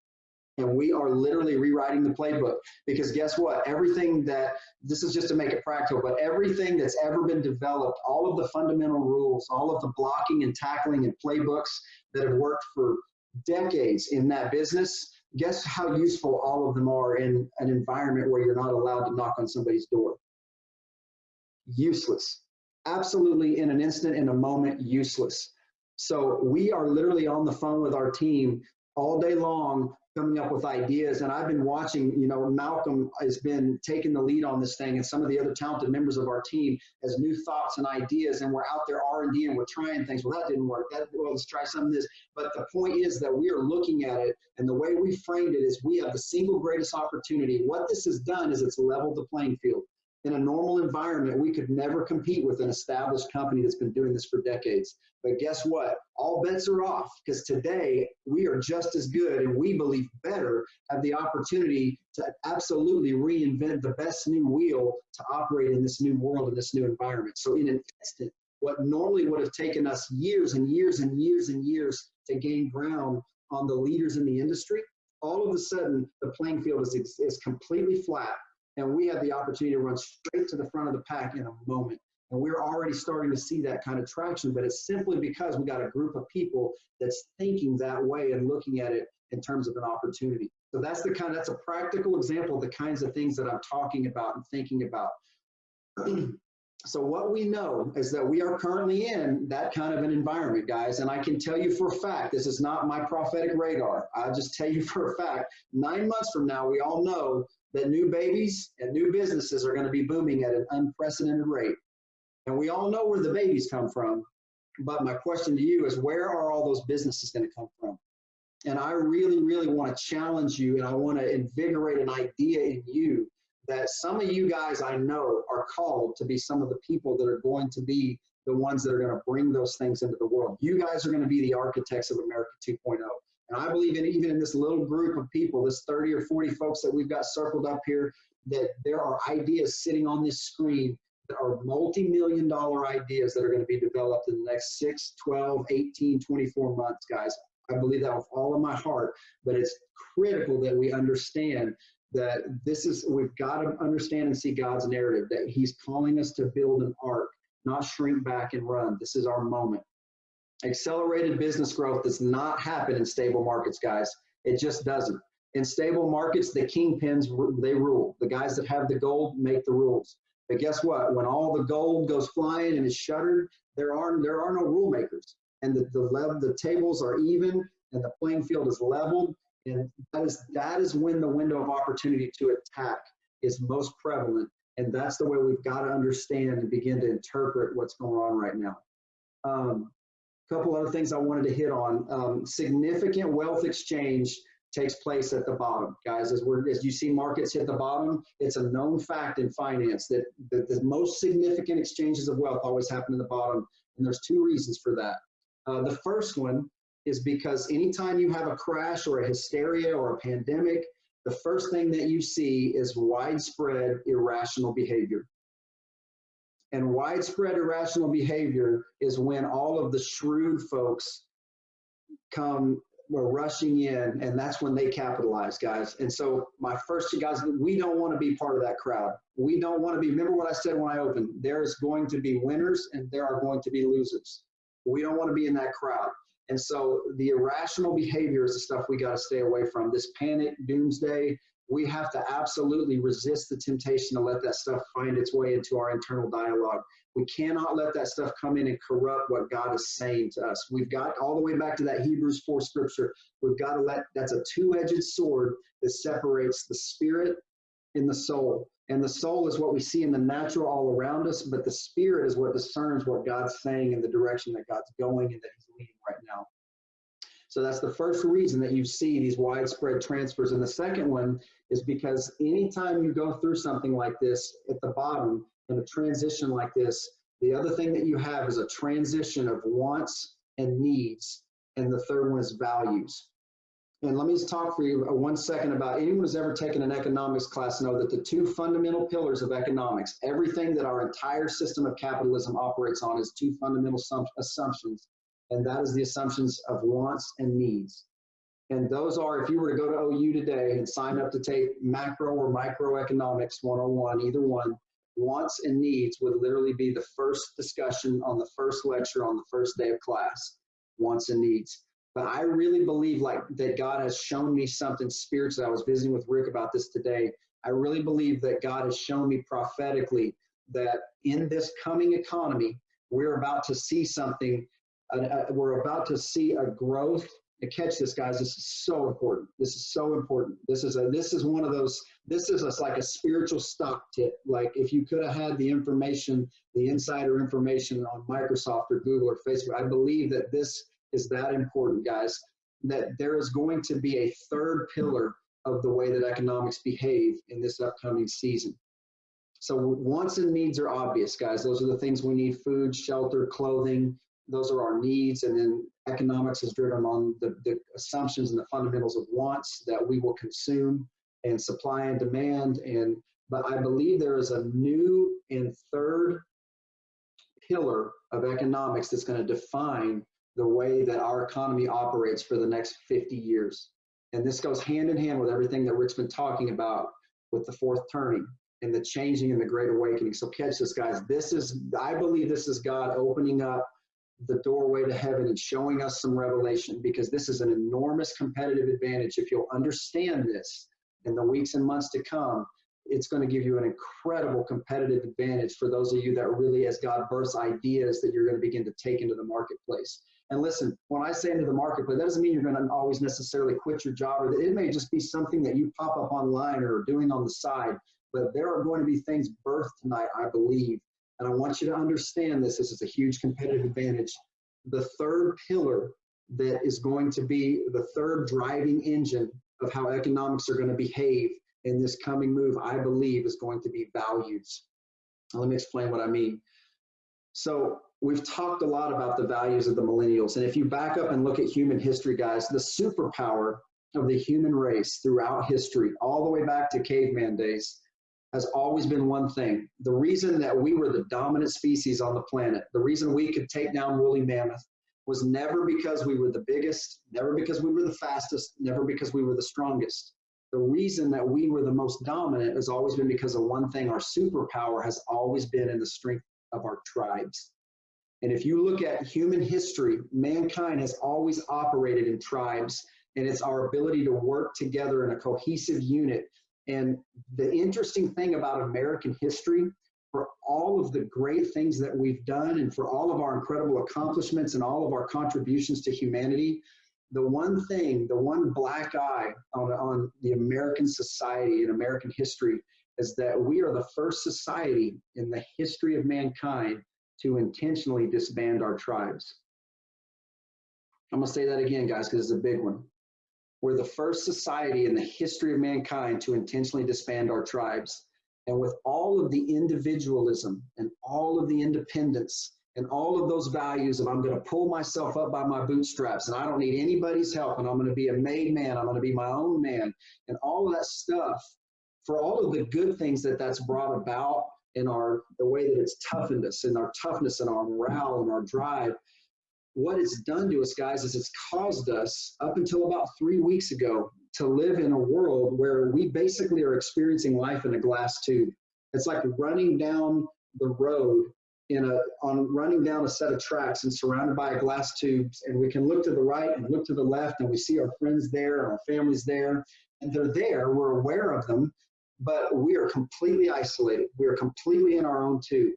And we are literally rewriting the playbook, because guess what? Everything that, this is just to make it practical, but everything that's ever been developed, all of the fundamental rules, all of the blocking and tackling and playbooks that have worked for decades in that business, guess how useful all of them are in an environment where you're not allowed to knock on somebody's door? Useless. Absolutely, in an instant, in a moment, useless. So we are literally on the phone with our team all day long, coming up with ideas. And I've been watching, you know, Malcolm has been taking the lead on this thing, and some of the other talented members of our team as new thoughts and ideas, and we're out there R&D and we're trying things. Well, that didn't work. Well, let's try some of this. But the point is that we are looking at it, and the way we framed it is we have the single greatest opportunity. What this has done is it's leveled the playing field. In a normal environment, we could never compete with an established company that's been doing this for decades. But guess what? All bets are off, because today we are just as good, and we believe better, have the opportunity to absolutely reinvent the best new wheel to operate in this new world, in this new environment. So in an instant, what normally would have taken us years and years and years and years to gain ground on the leaders in the industry, all of a sudden the playing field is completely flat. And we have the opportunity to run straight to the front of the pack in a moment. And we're already starting to see that kind of traction, but it's simply because we got a group of people that's thinking that way and looking at it in terms of an opportunity. So that's that's a practical example of the kinds of things that I'm talking about and thinking about. So what we know is that we are currently in that kind of an environment, guys. And I can tell you for a fact, this is not my prophetic radar. I'll just tell you for a fact, 9 months from now, we all know that new babies and new businesses are going to be booming at an unprecedented rate. And we all know where the babies come from. But my question to you is, where are all those businesses going to come from? And I really, really want to challenge you, and I want to invigorate an idea in you that some of you guys I know are called to be some of the people that are going to be the ones that are going to bring those things into the world. You guys are going to be the architects of America 2.0. And I believe even in this little group of people, this 30 or 40 folks that we've got circled up here, that there are ideas sitting on this screen that are multi-million-dollar ideas that are going to be developed in the next 6, 12, 18, 24 months, guys. I believe that with all of my heart, but it's critical that we understand that we've got to understand and see God's narrative, that he's calling us to build an ark, not shrink back and run. This is our moment. Accelerated business growth does not happen in stable markets, guys. It just doesn't. In stable markets, the kingpins, they rule. The guys that have the gold make the rules. But guess what? When all the gold goes flying and is shuttered, there are no rule makers. And the tables are even, and the playing field is leveled. And that is when the window of opportunity to attack is most prevalent. And that's the way we've got to understand and begin to interpret what's going on right now. Couple other things I wanted to hit on. Significant wealth exchange takes place at the bottom, guys. As you see markets hit the bottom, it's a known fact in finance that the most significant exchanges of wealth always happen in the bottom, and there's two reasons for that. The first one is because anytime you have a crash or a hysteria or a pandemic, the first thing that you see is widespread irrational behavior. And widespread irrational behavior is when all of the shrewd folks come rushing in, and that's when they capitalize, guys. And so my first, guys, we don't want to be part of that crowd. We don't want to be, remember what I said when I opened, there's going to be winners and there are going to be losers. We don't want to be in that crowd. And so the irrational behavior is the stuff we got to stay away from. This panic, doomsday, we have to absolutely resist the temptation to let that stuff find its way into our internal dialogue. We cannot let that stuff come in and corrupt what God is saying to us. We've got all the way back to that Hebrews 4 scripture. We've got to that's a two-edged sword that separates the spirit and the soul. And the soul is what we see in the natural all around us, but the spirit is what discerns what God's saying and the direction that God's going and that he's leading right now. So that's the first reason that you see these widespread transfers. And the second one is because anytime you go through something like this at the bottom and a transition like this, the other thing that you have is a transition of wants and needs. And the third one is values. And let me just talk for you 1 second about anyone who's ever taken an economics class know that the two fundamental pillars of economics, everything that our entire system of capitalism operates on is two fundamental assumptions. And that is the assumptions of wants and needs. And those are, if you were to go to OU today and sign up to take macro or microeconomics 101, either one, wants and needs would literally be the first discussion on the first lecture on the first day of class, wants and needs. But I really believe like that God has shown me something spiritually. I was visiting with Rick about this today. I really believe that God has shown me prophetically that in this coming economy, we're about to see something. We're about to see a growth. And catch this, guys. This is so important. This is so important. This is one of those. This is like a spiritual stock tip. Like if you could have had the information, the insider information on Microsoft or Google or Facebook, I believe that this is that important, guys. That there is going to be a third pillar of the way that economics behave in this upcoming season. So wants and needs are obvious, guys. Those are the things we need: food, shelter, clothing. Those are our needs. And then economics is driven on the assumptions and the fundamentals of wants that we will consume, and supply and demand. But I believe there is a new and third pillar of economics that's going to define the way that our economy operates for the next 50 years. And this goes hand in hand with everything that Rick's been talking about with the fourth turning and the changing and the great awakening. So catch this, guys. I believe this is God opening up the doorway to heaven and showing us some revelation, because this is an enormous competitive advantage. If you'll understand this in the weeks and months to come, it's going to give you an incredible competitive advantage for those of you that really, as God births ideas that you're going to begin to take into the marketplace. And listen, when I say into the marketplace, that doesn't mean you're going to always necessarily quit your job, or it may just be something that you pop up online or are doing on the side. But there are going to be things birthed tonight, I believe. And I want you to understand this. This is a huge competitive advantage. The third pillar that is going to be the third driving engine of how economics are going to behave in this coming move, I believe, is going to be values. Now, let me explain what I mean. So we've talked a lot about the values of the millennials. And if you back up and look at human history, guys, the superpower of the human race throughout history, all the way back to caveman days, has always been one thing. The reason that we were the dominant species on the planet, the reason we could take down woolly mammoth, was never because we were the biggest, never because we were the fastest, never because we were the strongest. The reason that we were the most dominant has always been because of one thing. Our superpower has always been in the strength of our tribes. And if you look at human history, mankind has always operated in tribes, and it's our ability to work together in a cohesive unit. And the interesting thing about American history, for all of the great things that we've done and for all of our incredible accomplishments and all of our contributions to humanity, the one thing, the one black eye on the American society and American history is that we are the first society in the history of mankind to intentionally disband our tribes. I'm going to say that again, guys, because it's a big one. We're the first society in the history of mankind to intentionally disband our tribes. And with all of the individualism and all of the independence and all of those values of I'm going to pull myself up by my bootstraps and I don't need anybody's help and I'm going to be a made man, I'm going to be my own man, and all of that stuff, for all of the good things that that's brought about in the way that it's toughened us, in our toughness and our morale and our drive, what it's done to us, guys, is it's caused us, up until about 3 weeks ago, to live in a world where we basically are experiencing life in a glass tube. It's like running down the road running down a set of tracks and surrounded by glass tubes, and we can look to the right and look to the left, and we see our friends there and our families there, and they're there. We're aware of them, but we are completely isolated. We are completely in our own tube.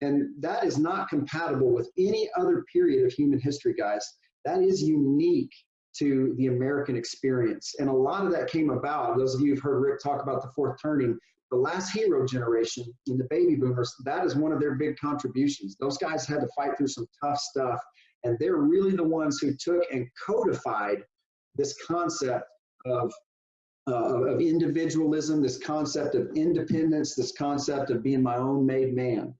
And that is not compatible with any other period of human history, guys. That is unique to the American experience. And a lot of that came about, those of you who've heard Rick talk about the fourth turning, the last hero generation in the baby boomers, that is one of their big contributions. Those guys had to fight through some tough stuff. And they're really the ones who took and codified this concept of individualism, this concept of independence, this concept of being my own made man.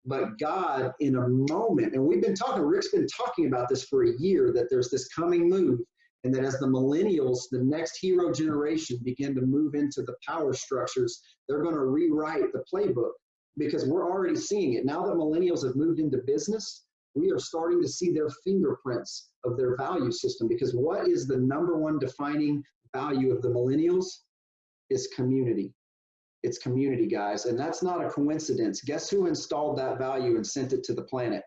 But God, in a moment, and Rick's been talking about this for a year, that there's this coming move, and that as the millennials, the next hero generation, begin to move into the power structures, they're going to rewrite the playbook, because we're already seeing it. Now that millennials have moved into business, we are starting to see their fingerprints of their value system, because what is the number one defining value of the millennials is community. It's community, guys, and that's not a coincidence. Guess who installed that value and sent it to the planet?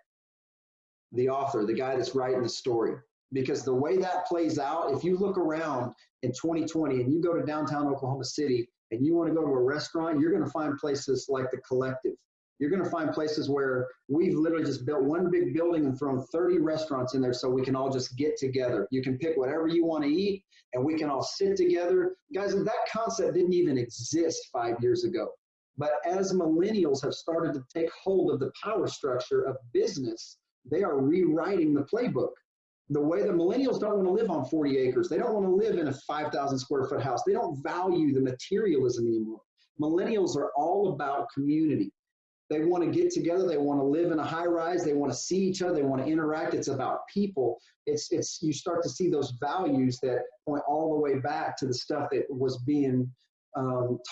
The author, the guy that's writing the story. Because the way that plays out, if you look around in 2020 and you go to downtown Oklahoma City and you want to go to a restaurant, you're going to find places like the Collective. You're going to find places where we've literally just built one big building and thrown 30 restaurants in there so we can all just get together. You can pick whatever you want to eat and we can all sit together. Guys, that concept didn't even exist 5 years ago. But as millennials have started to take hold of the power structure of business, they are rewriting the playbook. The way the millennials don't want to live on 40 acres. They don't want to live in a 5,000 square foot house. They don't value the materialism anymore. Millennials are all about community. They want to get together. They want to live in a high rise. They want to see each other. They want to interact. It's about people. It's you start to see those values that point all the way back to the stuff that was being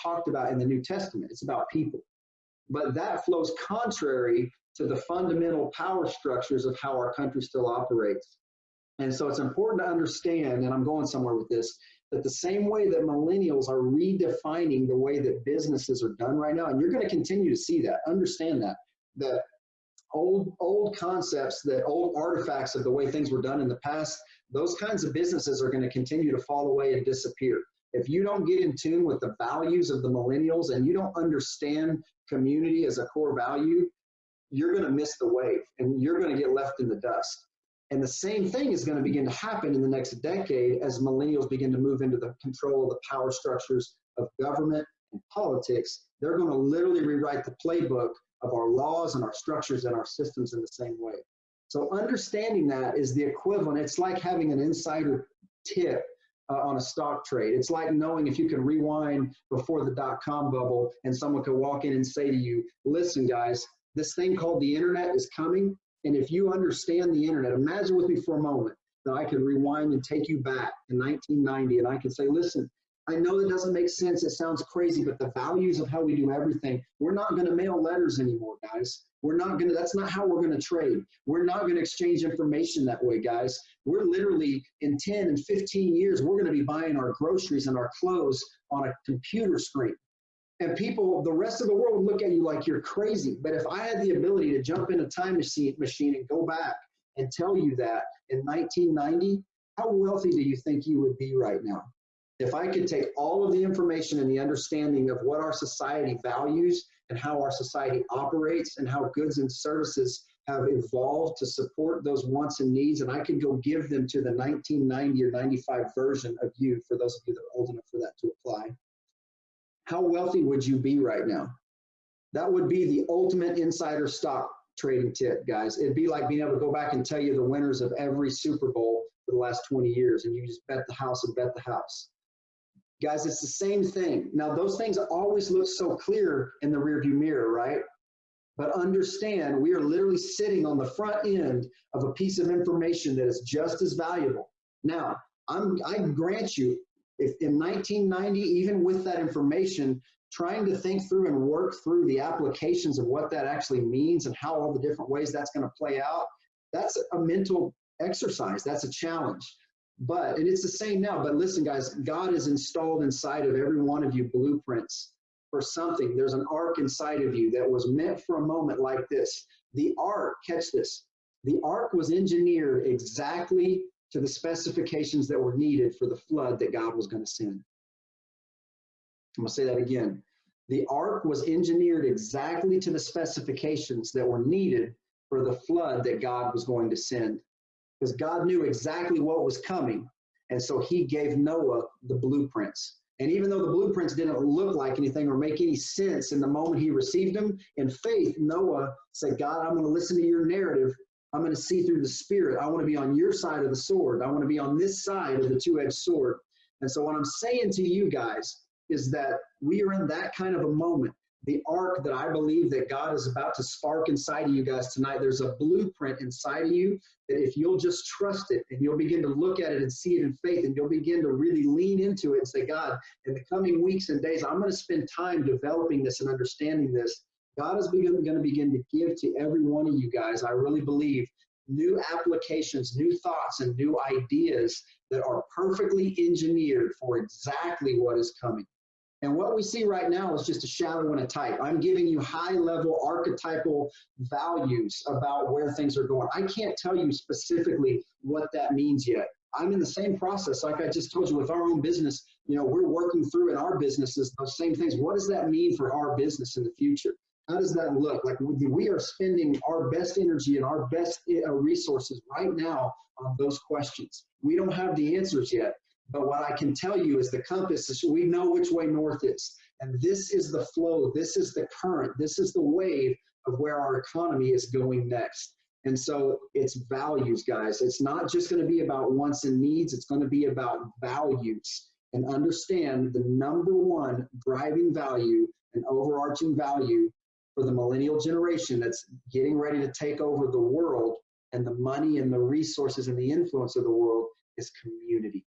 talked about in the New Testament. It's about people. But that flows contrary to the fundamental power structures of how our country still operates. And so it's important to understand, and I'm going somewhere with this, that the same way that millennials are redefining the way that businesses are done right now, and you're going to continue to see that, understand that old concepts, that old artifacts of the way things were done in the past, those kinds of businesses are going to continue to fall away and disappear. If you don't get in tune with the values of the millennials and you don't understand community as a core value, you're going to miss the wave and you're going to get left in the dust. And the same thing is going to begin to happen in the next decade as millennials begin to move into the control of the power structures of government and politics. They're going to literally rewrite the playbook of our laws and our structures and our systems in the same way. So understanding that is the equivalent. It's like having an insider tip on a stock trade. It's like knowing if you can rewind before the dot-com bubble and someone could walk in and say to you, listen, guys, this thing called the internet is coming. And if you understand the internet, imagine with me for a moment that I could rewind and take you back to 1990 and I could say, listen, I know it doesn't make sense. It sounds crazy, but the values of how we do everything, we're not going to mail letters anymore, guys. We're not going to, that's not how we're going to trade. We're not going to exchange information that way, guys. We're literally in 10 and 15 years, we're going to be buying our groceries and our clothes on a computer screen. And people, the rest of the world would look at you like you're crazy. But if I had the ability to jump in a time machine and go back and tell you that in 1990, how wealthy do you think you would be right now? If I could take all of the information and the understanding of what our society values and how our society operates and how goods and services have evolved to support those wants and needs, and I could go give them to the 1990 or 95 version of you, for those of you that are old enough for that to apply, how wealthy would you be right now? That would be the ultimate insider stock trading tip, guys. It'd be like being able to go back and tell you the winners of every Super Bowl for the last 20 years, and you just bet the house and bet the house. Guys, it's the same thing. Now, those things always look so clear in the rearview mirror, right? But understand, we are literally sitting on the front end of a piece of information that is just as valuable. Now, I grant you, if in 1990, even with that information, trying to think through and work through the applications of what that actually means and how all the different ways that's going to play out, that's a mental exercise. That's a challenge. And it's the same now. But listen, guys, God has installed inside of every one of you blueprints for something. There's an ark inside of you that was meant for a moment like this. The ark, catch this, the ark was engineered exactly to the specifications that were needed for the flood that God was going to send. I'm going to say that again. The ark was engineered exactly to the specifications that were needed for the flood that God was going to send. Because God knew exactly what was coming. And so he gave Noah the blueprints. And even though the blueprints didn't look like anything or make any sense in the moment he received them, in faith, Noah said, God, I'm going to listen to your narrative. I'm going to see through the spirit. I want to be on your side of the sword. I want to be on this side of the two-edged sword. And so what I'm saying to you guys is that we are in that kind of a moment. The ark that I believe that God is about to spark inside of you guys tonight, there's a blueprint inside of you that if you'll just trust it and you'll begin to look at it and see it in faith and you'll begin to really lean into it and say, God, in the coming weeks and days, I'm going to spend time developing this and understanding this. God is going to begin to give to every one of you guys, I really believe, new applications, new thoughts, and new ideas that are perfectly engineered for exactly what is coming. And what we see right now is just a shadow and a type. I'm giving you high-level archetypal values about where things are going. I can't tell you specifically what that means yet. I'm in the same process, like I just told you, with our own business. You know, we're working through in our businesses those same things. What does that mean for our business in the future? How does that look? Like, we are spending our best energy and our best resources right now on those questions. We don't have the answers yet. But what I can tell you is the compass is, we know which way north is. And this is the flow, this is the current, this is the wave of where our economy is going next. And so it's values, guys. It's not just going to be about wants and needs, it's going to be about values. And understand the number one driving value and overarching value for the millennial generation that's getting ready to take over the world and the money and the resources and the influence of the world is community.